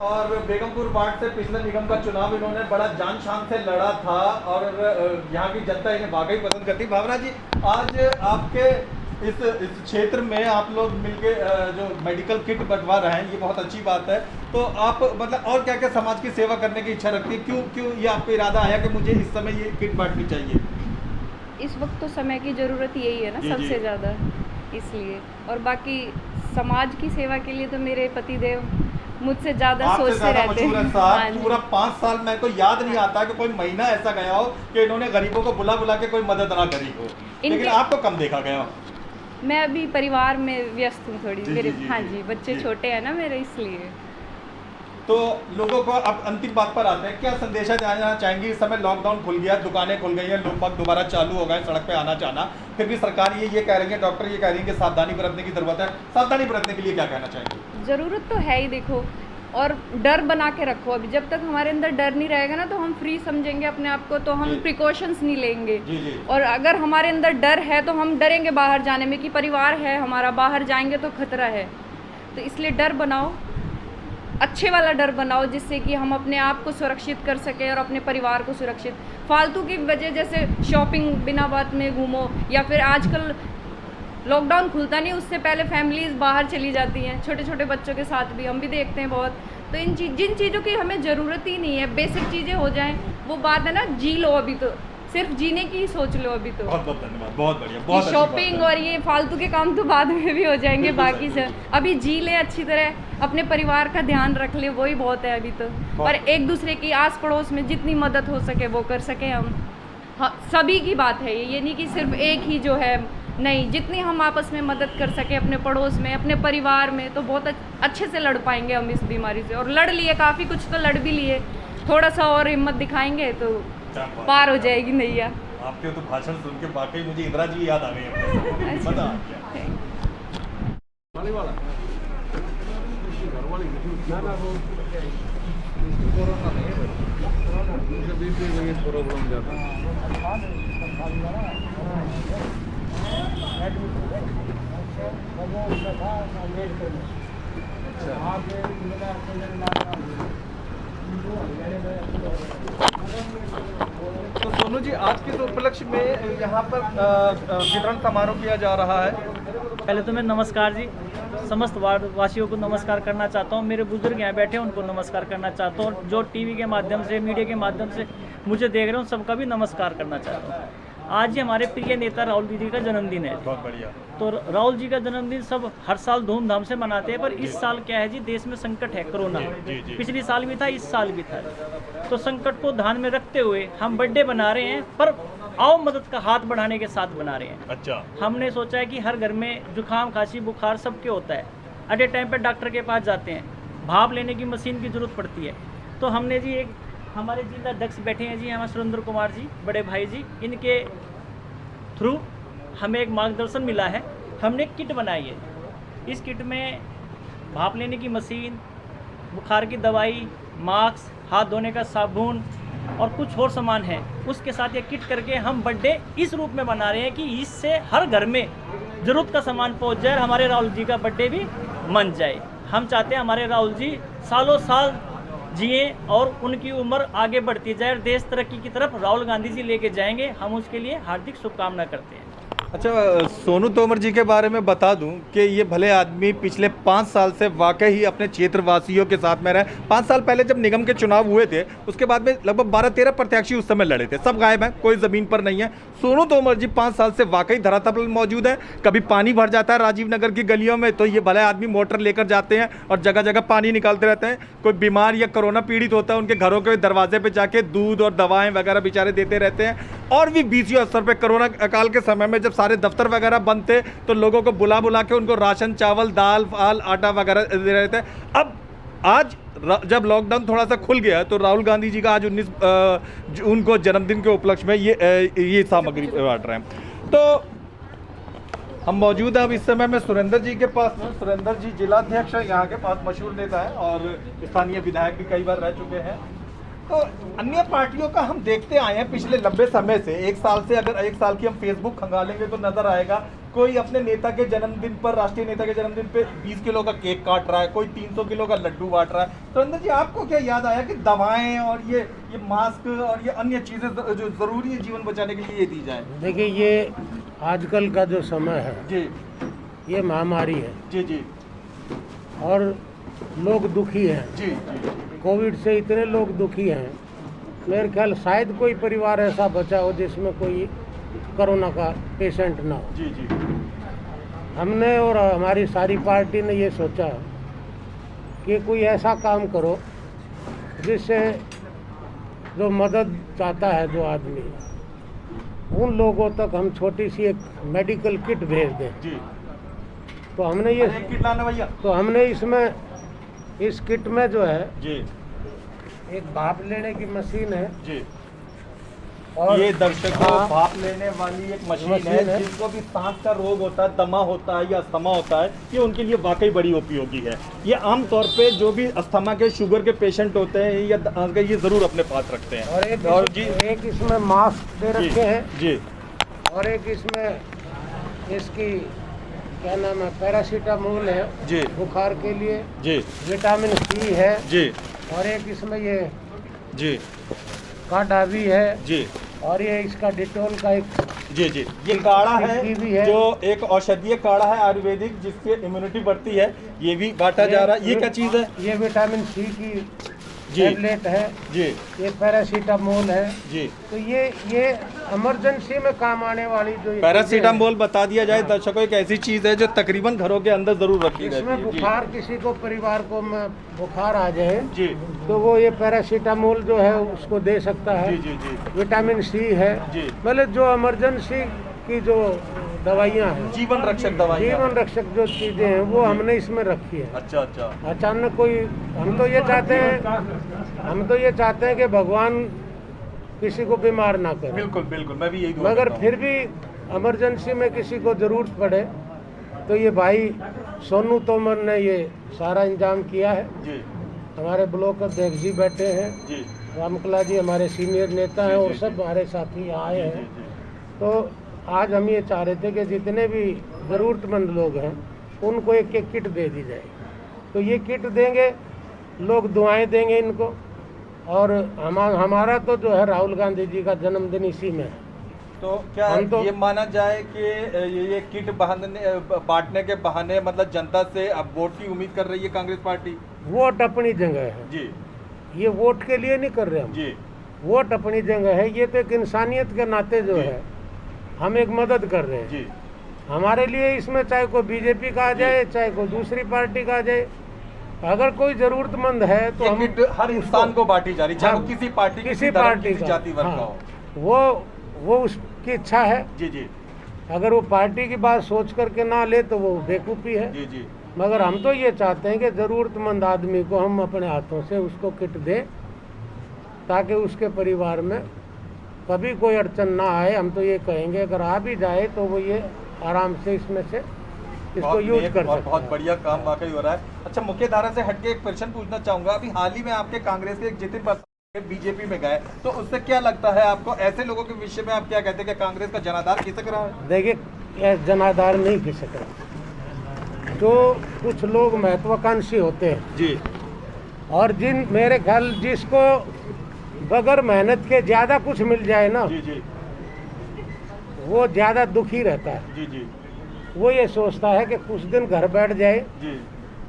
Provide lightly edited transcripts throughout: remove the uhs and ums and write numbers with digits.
और बेगमपुर वार्ड से पिछले निगम का चुनाव इन्होंने बड़ा जान शान से लड़ा था और यहाँ की जनता इन्हें वाकई पसंद करती। भावना जी, आज आपके इस क्षेत्र में आप लोग मिलके जो मेडिकल किट बंटवा रहे हैं, ये बहुत अच्छी बात है। तो आप मतलब और क्या क्या समाज की सेवा करने की इच्छा रखती है? क्यों ये आपको इरादा आया कि मुझे इस समय ये किट बांटनी चाहिए? इस वक्त तो समय की ज़रूरत यही है ना, सबसे ज़्यादा, इसलिए। और बाकी समाज की सेवा के लिए तो मेरे पतिदेव मुझसे ज़्यादा सोचते रहते हैं। पूरा 5 साल मेरे को याद नहीं आता कि कोई महीना ऐसा गया हो कि इन्होंने गरीबों को बुला बुला के कोई मदद ना करी हो, लेकिन आपको कम देखा गया। मैं अभी परिवार में व्यस्त हूँ थोड़ी, मेरे हाँ जी, बच्चे जी। छोटे हैं ना मेरे, इसलिए। तो लोगों को अब अंतिम बात पर आते हैं, क्या संदेशा देना चाहेंगे? इस समय लॉकडाउन खुल गया, दुकानें खुल गई हैं, लोग बाग दोबारा चालू हो गए सड़क पे आना जाना, फिर भी सरकार ये कह रही है, डॉक्टर ये कह रही है कि सावधानी बरतने की जरूरत है। सावधानी बरतने के लिए क्या कहना चाहेंगे? ज़रूरत तो है ही, देखो, और डर बना के रखो। अभी जब तक हमारे अंदर डर नहीं रहेगा ना, तो हम फ्री समझेंगे अपने आप को, तो हम प्रिकॉशंस नहीं लेंगे। जी। और अगर हमारे अंदर डर है तो हम डरेंगे बाहर जाने में, कि परिवार है हमारा, बाहर जाएंगे तो खतरा है। तो इसलिए डर बनाओ, अच्छे वाला डर बनाओ, जिससे कि हम अपने आप को सुरक्षित कर सकें और अपने परिवार को सुरक्षित। फालतू की वजह जैसे शॉपिंग बिना बात में घूमो, या फिर आजकल लॉकडाउन खुलता नहीं, उससे पहले फैमिलीज बाहर चली जाती हैं, छोटे छोटे बच्चों के साथ भी, हम भी देखते हैं बहुत। तो जिन चीज़ों की हमें ज़रूरत ही नहीं है, बेसिक चीज़ें हो जाएं, वो बात है ना, जी लो अभी तो, सिर्फ जीने की ही सोच लो अभी तो। बहुत बहुत धन्यवाद, बहुत बढ़िया, बहुत शॉपिंग और ये फालतू के काम तो बाद में भी हो जाएंगे, बाकी से अभी जी ले अच्छी तरह, अपने परिवार का ध्यान रख ले, वही बहुत है अभी तो। और एक दूसरे की आस पड़ोस में जितनी मदद हो सके वो कर सके हम। हाँ, सभी की बात है ये नहीं कि सिर्फ एक ही जो है, नहीं, जितनी हम आपस में मदद कर सके अपने पड़ोस में, अपने परिवार में, तो बहुत अच्छे से लड़ पाएंगे हम इस बीमारी से। और लड़ लिए, काफ़ी कुछ तो लड़ भी लिए, थोड़ा सा और हिम्मत दिखाएंगे तो पार हो जाएगी नैया। आपके तो भाषण सुन के वाकई मुझे इंदिरा जी याद आ गई अपने। तो सोनू जी, आज के उपलक्ष्य में यहाँ पर वितरण समारोह किया जा रहा है। पहले तो मैं नमस्कार जी, समस्त वार्ड वासियों को नमस्कार करना चाहता हूँ। मेरे बुजुर्ग यहाँ बैठे हैं, उनको नमस्कार करना चाहता हूँ। जो टीवी के माध्यम से, मीडिया के माध्यम से मुझे देख रहे हो, सबका भी नमस्कार करना चाहता हूँ। आज ही हमारे प्रिय नेता राहुल जी का जन्मदिन है। बहुत बढ़िया। तो राहुल जी का जन्मदिन सब हर साल धूमधाम से मनाते हैं, पर इस साल क्या है जी, देश में संकट है, कोरोना। पिछली साल भी था, इस साल भी था। तो संकट को ध्यान में रखते हुए हम बर्थडे बना रहे हैं, पर आओ मदद का हाथ बढ़ाने के साथ बना रहे हैं। अच्छा। हमने सोचा है कि हर घर में जुकाम, खांसी, बुखार सबके होता है। एट ए टाइम पे डॉक्टर के पास जाते हैं, भाप लेने की मशीन की जरूरत पड़ती है। तो हमने जी एक, हमारे जिला अध्यक्ष बैठे हैं जी, हमारे सुरेंद्र कुमार जी, बड़े भाई जी, इनके थ्रू हमें एक मार्गदर्शन मिला है। हमने एक किट बनाई है। इस किट में भाप लेने की मशीन, बुखार की दवाई, मास्क, हाथ धोने का साबुन और कुछ और सामान है। उसके साथ ये किट करके हम बर्थडे इस रूप में बना रहे हैं कि इससे हर घर में ज़रूरत का सामान पहुंच जाए और हमारे राहुल जी का बर्थडे भी मन जाए। हम चाहते हैं हमारे राहुल जी सालों साल जिए और उनकी उम्र आगे बढ़ती जाए और देश तरक्की की तरफ राहुल गांधी जी लेके जाएंगे। हम उसके लिए हार्दिक शुभकामना करते हैं। अच्छा, सोनू तोमर जी के बारे में बता दूं कि ये भले आदमी पिछले 5 साल से वाकई ही अपने क्षेत्रवासियों के साथ में रहे। 5 साल पहले जब निगम के चुनाव हुए थे, उसके बाद में लगभग 12-13 प्रत्याशी उस समय लड़े थे, सब गायब हैं, कोई ज़मीन पर नहीं है। सोनू तोमर जी 5 साल से वाकई धरातल पर मौजूद है। कभी पानी भर जाता है राजीव नगर की गलियों में, तो ये भले आदमी मोटर लेकर जाते हैं और जगह जगह पानी निकालते रहते हैं। कोई बीमार या कोरोना पीड़ित होता है, उनके घरों के दरवाजे पर जाके दूध और दवाएँ वगैरह बेचारे देते रहते हैं। और भी बीसी स्तर पर कोरोना काल के समय में जब सारे दफ्तर वगैरह बंद थे, तो लोगों को बुला बुला के उनको राशन, चावल, दाल, फाल, आटा वगैरह दे रहे थे। अब आज जब लॉकडाउन थोड़ा सा खुल गया, तो राहुल गांधी जी का आज 19 जून को जन्मदिन के उपलक्ष्य में ये सामग्री बांट रहे हैं। तो हम मौजूद हैं अब इस समय में सुरेंद्र जी के पास में। सुरेंद्र जी जिलाध्यक्ष है, यहाँ के बहुत मशहूर नेता है और स्थानीय विधायक भी कई बार रह चुके हैं। तो अन्य पार्टियों का हम देखते आए हैं पिछले लंबे समय से, 1 साल से, अगर 1 साल की हम फेसबुक खंगालेंगे तो नजर आएगा कोई अपने नेता के जन्मदिन पर, राष्ट्रीय नेता के जन्मदिन पे 20 किलो का केक काट रहा है, कोई 300 किलो का लड्डू बांट रहा है। सुरेंद्र जी, आपको क्या याद आया कि दवाएं और ये मास्क और ये अन्य चीजें जो जरूरी है जीवन बचाने के लिए ये दी जाए? देखिए, ये आजकल का जो समय है जी, ये महामारी है जी जी और लोग दुखी हैं। जी जी कोविड से इतने लोग दुखी हैं, मेरे ख्याल शायद कोई परिवार ऐसा बचा हो जिसमें कोई कोरोना का पेशेंट ना हो। जी जी हमने और हमारी सारी पार्टी ने ये सोचा कि कोई ऐसा काम करो जिससे जो मदद चाहता है जो आदमी, उन लोगों तक हम छोटी सी एक मेडिकल किट भेज दें। जी। तो हमने ये एक किट लाना भैया। तो हमने इसमें इस किट में जो है जी एक भाप लेने की मशीन है जी। और ये दर्शकों, हाँ, भाप लेने वाली एक मशीन मशीन है। है। जिनको भी सांस का रोग होता है, दमा होता है या अस्थमा होता है, ये उनके लिए वाकई बड़ी उपयोगी है। ये आमतौर पे जो भी अस्थमा के, शुगर के पेशेंट होते हैं या ये जरूर अपने पास रखते हैं। और जी एक इसमें मास्क दे जी रखे हैं जी और एक इसमें इसकी क्या नाम है, पैरासीटामोल है जी बुखार के लिए, जी विटामिन सी है जी और एक इसमें ये जी काढ़ा भी है जी और ये इसका डिटोल का एक जी जी। ये काढ़ा टिक्की भी है है। जो एक औषधीय काढ़ा है आयुर्वेदिक, जिससे इम्यूनिटी बढ़ती है। ये भी बांटा जा रहा है। ये क्या चीज़ है? ये विटामिन सी की जी टैबलेट है, जी ये पैरासीटामोल है। जी। तो ये इमरजेंसी में काम आने वाली जो ये पैरासीटामोल बता दिया जाए दर्शकों, एक ऐसी चीज़ है जो तकरीबन घरों के अंदर जरूर रखी चीज़ें हैं, रहती इसमें है। बुखार किसी को परिवार को में बुखार आ जाए जी तो वो ये पैरासीटामोल जो है उसको दे सकता है। जी जी जी विटामिन सी है, जी। मतलब जो इमरजेंसी की जो दवाइयाँ हैं, जीवन रक्षक दवाइयाँ। जीवन रक्षक जो चीज़ें हैं वो हमने इसमें रखी है। अच्छा अच्छा। अचानक कोई, हम तो ये चाहते हैं कि भगवान किसी को बीमार ना करे, बिल्कुल बिल्कुल, मैं भी यही दुआ मगर करता हूँ। फिर भी इमरजेंसी में किसी को ज़रूरत पड़े तो ये भाई सोनू तोमर ने ये सारा इंतजाम किया है। जी हमारे ब्लॉक अध्यक्ष जी बैठे हैं, जी रामकला जी हमारे सीनियर नेता हैं जी, और जी, सब हमारे साथी यहाँ आए जी हैं। जी तो आज हम ये चाह रहे थे कि जितने भी ज़रूरतमंद लोग हैं उनको एक एक किट दे दी जाए। तो ये किट देंगे, लोग दुआएं देंगे इनको। और हमारा तो जो है राहुल गांधी जी का जन्मदिन इसी में है। तो क्या हम तो- ये माना जाए कि ये किट बांटने के बहाने मतलब जनता से अब वोट की उम्मीद कर रही है कांग्रेस पार्टी? वोट अपनी जगह है, जी ये वोट के लिए नहीं कर रहे हम, जी वोट अपनी जगह है। ये तो एक इंसानियत के नाते जो जी। है हम एक मदद कर रहे हैं। जी हमारे लिए इसमें चाहे कोई बीजेपी का आ जाए चाहे कोई दूसरी पार्टी का आ जाए, अगर कोई जरूरतमंद है तो ये हम किट हर इंसान को बांटी जा रही, चाहे वो हाँ, किसी पार्टी, किसी धर्म, पार्टी किसी का, जाति वर्ग का हाँ, हो। वो उसकी इच्छा है। जी जी अगर वो पार्टी की बात सोच करके ना ले तो वो बेवकूफ़ी है। जी जी मगर हम तो ये चाहते हैं कि ज़रूरतमंद आदमी को हम अपने हाथों से उसको किट दें ताकि उसके परिवार में कभी कोई अड़चन ना आए। हम तो ये कहेंगे अगर आ भी जाए तो वो ये आराम से इसमें से इसको बहुत यूज नेक कर और सकते बहुत हैं। बढ़िया काम वाकई हो रहा है। अच्छा, मुख्य धारा से हटके एक प्रश्न पूछना चाहूंगा। अभी हाल ही में आपके कांग्रेस के एक जितिन प्रसाद बीजेपी में गए, तो उससे क्या लगता है आपको? ऐसे लोगों के विषय में आप क्या कहते हैं कि कांग्रेस का जनाधार खिसक रहा है? देखिए, यह जनाधार नहीं खिसक रहा। जो कुछ लोग महत्वाकांक्षी होते हैं जी और मेरे ख्याल जिसको बगैर मेहनत के ज़्यादा कुछ मिल जाए ना, जी जी वो ज़्यादा दुखी रहता है। जी जी वो ये सोचता है कि कुछ दिन घर बैठ जाए, जी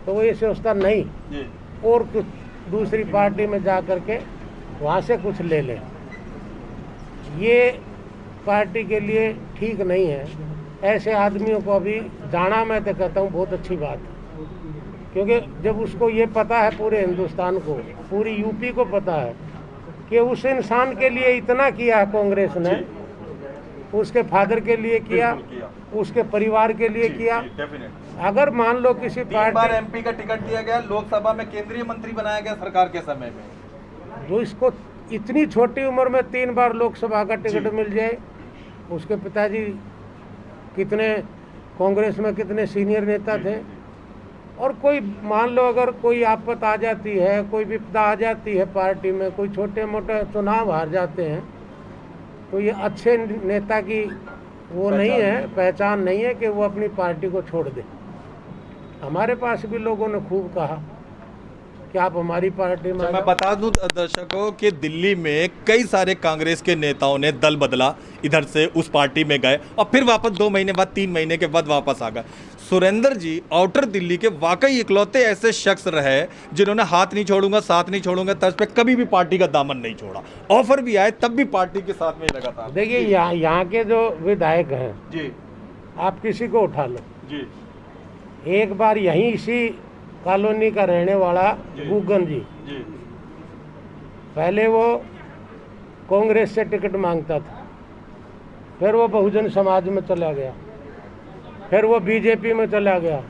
तो वो ये सोचता नहीं जी और कुछ दूसरी पार्टी में जा कर के वहाँ से कुछ ले ले। ये पार्टी के लिए ठीक नहीं है। ऐसे आदमियों को अभी जाना, मैं तो कहता हूँ बहुत अच्छी बात है, क्योंकि जब उसको ये पता है, पूरे हिंदुस्तान को, पूरी यूपी को पता है कि उस इंसान के लिए इतना किया है कांग्रेस ने, उसके फादर के लिए किया, बिल्कुल किया। उसके परिवार के लिए किया। डेफिनेट। अगर मान लो किसी 3 बार पार्टी एमपी का टिकट दिया गया, लोकसभा में केंद्रीय मंत्री बनाया गया सरकार के समय में। जो इसको इतनी छोटी उम्र में 3 बार लोकसभा का टिकट जी। मिल जाए, उसके पिताजी कितने कांग्रेस में कितने सीनियर नेता थे। और कोई मान लो अगर कोई आफत आ जाती है, कोई विपदा आ जाती है पार्टी में, कोई छोटे मोटे चुनाव हार जाते हैं, तो ये अच्छे नेता की वो नहीं है, पहचान नहीं है कि वो अपनी पार्टी को छोड़ दे। हमारे पास भी लोगों ने खूब कहा कि आप हमारी पार्टी में। मैं बता दूं दर्शकों कि दिल्ली में कई सारे कांग्रेस के नेताओं ने दल बदला, इधर से उस पार्टी में गए और फिर वापस 2 महीने बाद 3 महीने के बाद वापस आ गए। सुरेंद्र जी आउटर दिल्ली के वाकई इकलौते ऐसे शख्स रहे जिन्होंने हाथ नहीं छोड़ूंगा साथ नहीं छोड़ूंगा तर्ज पे कभी भी पार्टी का दामन नहीं छोड़ा। ऑफर भी आए तब भी पार्टी के साथ में लगा था। देखिए यहाँ के जो विधायक हैं जी, आप किसी को उठा लो जी, एक बार यहीं इसी कॉलोनी का रहने वाला गुगन जी, जी, पहले वो कांग्रेस से टिकट मांगता था, फिर वो बहुजन समाज में चला गया, फिर वो बीजेपी में चला गया,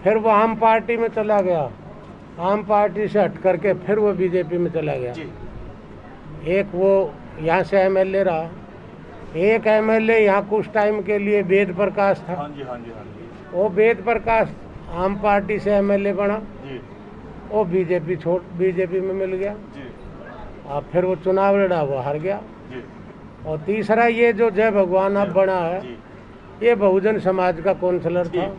फिर वो आम पार्टी में चला गया, आम पार्टी से हट करके फिर वो बीजेपी में चला गया। जी, एक वो यहाँ से एमएलए रहा, एक एमएलए यहाँ कुछ टाइम के लिए वेद प्रकाश था। हाँ जी, हाँ जी, हाँ जी, वो वेद प्रकाश आम पार्टी से एमएलए बना, जी, वो बीजेपी में मिल गया जी, और फिर वो चुनाव लड़ा, वो हार गया। जी, और तीसरा ये जो जय भगवान अब बना है, जी, ये बहुजन समाज का काउंसलर था,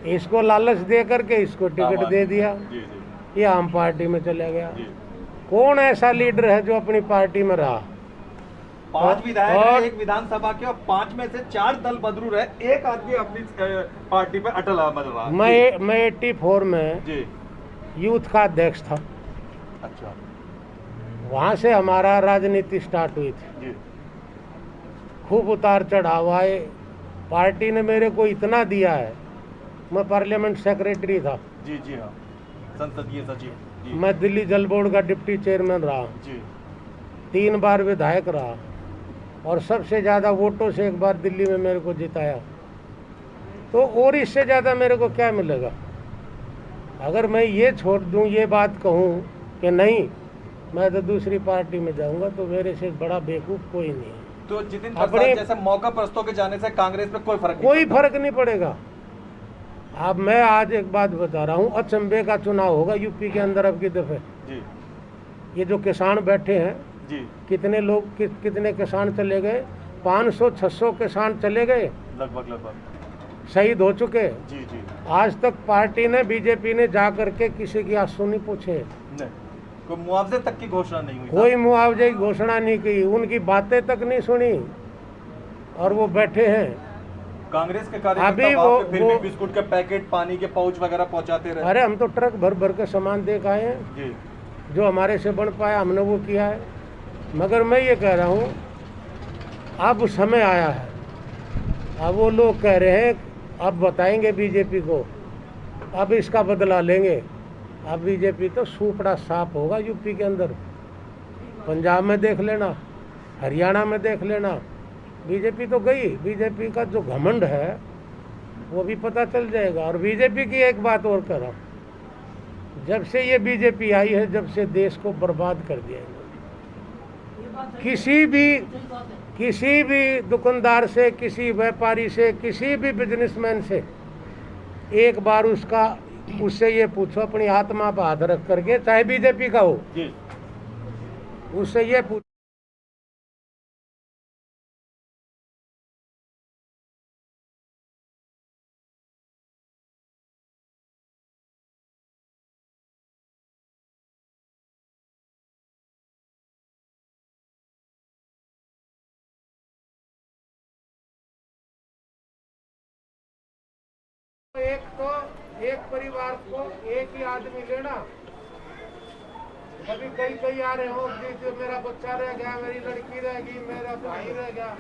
इसको लालच दे करके इसको टिकट दे दिया, जी, जी, ये आम पार्टी में चला गया। जी। कौन ऐसा लीडर है जो अपनी पार्टी में रहा? 5 विधायक हैं, और- एक विधानसभा के, और 5 में से 4 दल बदलू रहे, एक आदमी अपनी पार्टी पे अटल अमल रहा। मैं 84 में जी, यूथ का अध्यक्ष था, अच्छा, वहाँ से हमारा राजनीति स्टार्ट हुई थी। जी, खूब उतार चढ़ाव आए, पार्टी ने मेरे को इतना दिया है, मैं पार्लियामेंट सेक्रेटरी था, जी, जी, हाँ, संसदीय सचिव, जी, मैं दिल्ली जल बोर्ड का डिप्टी चेयरमैन रहा, जी, 3 बार विधायक रहा और सबसे ज़्यादा वोटों से एक बार दिल्ली में मेरे को जिताया। तो और इससे ज़्यादा मेरे को क्या मिलेगा? अगर मैं ये छोड़ दूँ, ये बात कहूँ कि नहीं मैं तो दूसरी पार्टी में जाऊँगा, तो मेरे से बड़ा बेवकूफ़ कोई नहीं है। तो जितिन अपने- प्रसाद जैसे मौका प्रस्तों के जाने से कांग्रेस पे कोई फर्क कोई फर्क नहीं पड़ेगा। अब मैं आज एक बात बता रहा हूँ, अचंबे का चुनाव होगा यूपी के अंदर अब की दफ़े। जी, ये जो किसान बैठे हैं, जी, कितने लोग कितने किसान चले गए? 500-600 किसान चले गए, लगभग शहीद हो चुके। जी, जी, आज तक पार्टी ने, बीजेपी ने जा करके किसी की आंसू नहीं पूछे, नहीं, कोई मुआवजे तक की घोषणा नहीं हुई। कोई मुआवजे की घोषणा नहीं की, उनकी बातें तक नहीं सुनी, और वो बैठे हैं। कांग्रेस के अभी कार्यकर्ता वहाँ पे फिर भी वो- बिस्कुट के पैकेट, पानी के पाउच वगैरह पहुंचाते रहे। अरे हम तो ट्रक भर भर के सामान दे के आए हैं, जी, जो हमारे से बन पाया हमने वो किया है। मगर मैं ये कह रहा हूँ, अब समय आया है, अब वो लोग कह रहे हैं अब बताएंगे बीजेपी को, अब इसका बदला लेंगे। अब बीजेपी तो सूपड़ा साफ होगा यूपी के अंदर, पंजाब में देख लेना, हरियाणा में देख लेना। बीजेपी तो गई, बीजेपी का जो घमंड है वो भी पता चल जाएगा। और बीजेपी की एक बात और कह रहा हूँ, जब से ये बीजेपी आई है, जब से देश को बर्बाद कर दिया है। किसी भी दुकानदार से, किसी व्यापारी से, किसी भी बिजनेसमैन से एक बार उससे ये पूछो, अपनी आत्मा पर हाथ रख करके, चाहे बीजेपी का हो, जी, उससे ये पूछो एक परिवार को एक ही आदमी लेना। कभी कई आ रहे हो, जो मेरा बच्चा रह गया, मेरी लड़की रह गई, मेरा भाई रह गया।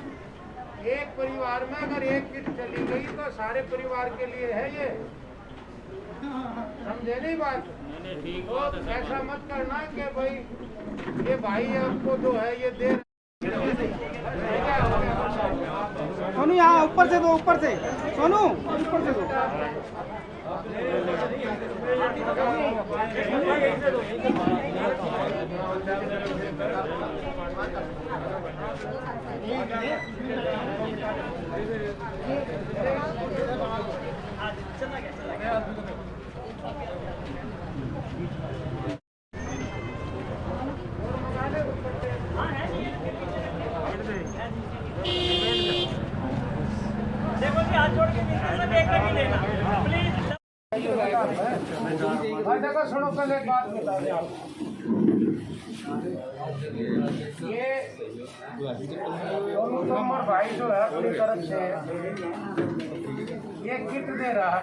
एक परिवार में अगर एक किट चली गई तो सारे परिवार के लिए है ये, समझे नहीं बात? तो ऐसा मत करना कि भाई ये भाई आपको जो है ये दे। सोनू यहाँ ऊपर से दो, ऊपर से सोनू ऊपर से दो। नहीं देना प्लीज। देखो सुनो, कल एक बात बता दें आपको, ये भाई जो है अपनी तरफ से ये किट दे रहा है।